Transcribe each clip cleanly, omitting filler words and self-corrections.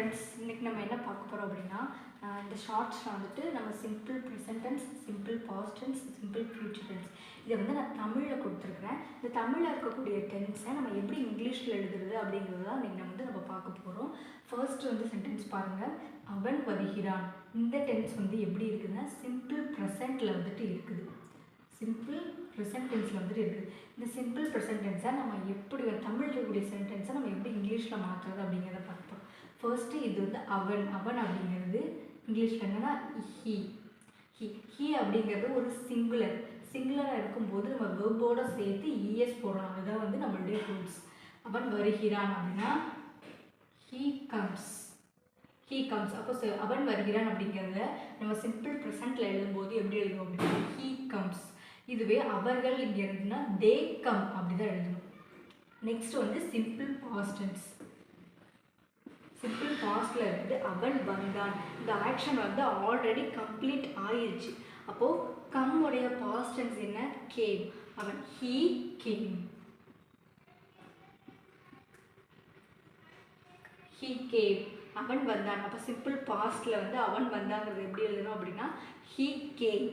Friends, இன்றைக்கி நம்ம என்ன பார்க்க போகிறோம் அப்படின்னா, இந்த ஷார்ட்ஸில் வந்துட்டு நம்ம simple present tense, simple past tense, simple future tense இதை வந்து நான் தமிழில் கொடுத்துருக்குறேன். இந்த தமிழில் இருக்கக்கூடிய டென்ஸை நம்ம எப்படி இங்கிலீஷில் எழுதுறது அப்படிங்கிறது தான் இன்றைக்கி நம்ம பார்க்க போகிறோம். ஃபர்ஸ்ட் வந்து சென்டென்ஸ் பாருங்கள். அவன் வருகிறான். இந்த டென்ஸ் வந்து எப்படி இருக்குதுன்னா சிம்பிள் ப்ரெசண்ட்டில் வந்துட்டு இருக்குது. சிம்பிள் ப்ரெசன்ட் டென்ஸில் வந்துட்டு இருக்குது. இந்த சிம்பிள் ப்ரெசன்ட் டென்ஸை நம்ம எப்படி தமிழில் இருக்கக்கூடிய சென்டென்ஸை நம்ம எப்படி இங்கிலீஷில் மாற்றுறது அப்படிங்கிறத பார்ப்போம். ஃபர்ஸ்ட்டு இது வந்து அவன். அவன் அப்படிங்கிறது இங்கிலீஷில் என்னென்னா ஹி. ஹி அப்படிங்கிறது ஒரு சிங்குலராக இருக்கும்போது நம்ம வெர்போடு சேர்த்து இஎஸ் போடணும். அதுதான் வந்து நம்மளுடைய ரூல்ஸ். அவன் வருகிறான் அப்படின்னா ஹீ கம்ஸ். அப்போ அவன் வருகிறான் அப்படிங்கிறத நம்ம சிம்பிள் ப்ரெசண்ட்டில் எழுதும்போது எப்படி எழுதுவோம் அப்படின்னா ஹீ கம்ஸ். இதுவே அவர்கள் இங்கே எழுதுனா தே கம் அப்படி தான் எழுதணும். நெக்ஸ்ட் வந்து சிம்பிள் பாஸ்ட் டென்ஸ். சிம்பிள் பாஸ்டில் இருந்து அவன் வந்தான். இந்த ஆக்ஷன் வந்து ஆல்ரெடி கம்ப்ளீட் ஆயிடுச்சு. அப்போது கம்முடைய பாஸ்ட் டென்ஸ் என்ன? கேம். அவன் ஹீ கேம். He came. அவன் வந்தான். அப்போ சிம்பிள் பாஸ்டில் வந்து அவன் வந்தாங்கிறது எப்படி எழுதணும் அப்படின்னா ஹீ கேம்.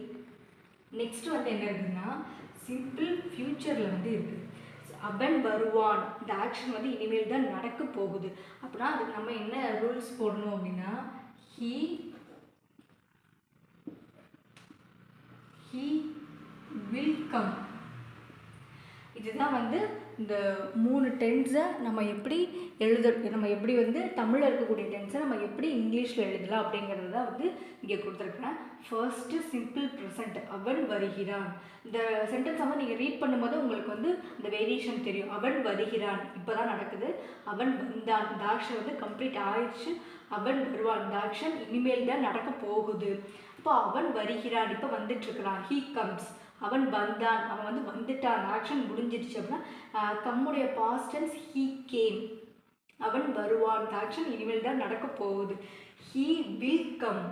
நெக்ஸ்ட் வந்து என்ன இருக்குதுன்னா சிம்பிள் ஃப்யூச்சரில் வந்து இருக்குது. அவன் வருவான். இந்த ஆக்ஷன் வந்து இனிமேல் தான் நடக்க போகுது. அப்படின்னா அதுக்கு நம்ம என்ன ரூல்ஸ் போடணும் அப்படின்னா ஹீ வில் கம். இதுதான் வந்து இந்த 3 டென்ஸை நம்ம எப்படி நம்ம எப்படி வந்து தமிழில் இருக்கக்கூடிய டென்ஸை நம்ம எப்படி இங்கிலீஷில் எழுதலாம் அப்படிங்கிறது தான் வந்து இங்கே கொடுத்துருக்குறேன். ஃபர்ஸ்ட்டு சிம்பிள் ப்ரெசண்ட் அவன் வருகிறான். இந்த சென்டென்ஸ் வந்து நீங்கள் ரீட் பண்ணும்போது உங்களுக்கு வந்து இந்த வேரியேஷன் தெரியும். அவன் வருகிறான் இப்போ தான் நடக்குது. அவன் வந்தான். இந்த ஆக்ஷன் வந்து கம்ப்ளீட் ஆயிடுச்சு. அவன் வருவான். இந்த ஆக்ஷன் இனிமேல் தான் நடக்க போகுது. இப்போ அவன் வருகிறான் இப்போ வந்துட்டுருக்கிறான். He comes. அவன் வந்தான். அவன் வந்து வந்துட்டான். ஆக்ஷன் முடிஞ்சிடுச்சு அப்படின்னா கம்முடைய பாஸ்ட் டென்ஸ் ஹீ கேம். அவன் வருவான். ஆக்ஷன் இனிமேல் தான் நடக்க போகுது. He will come.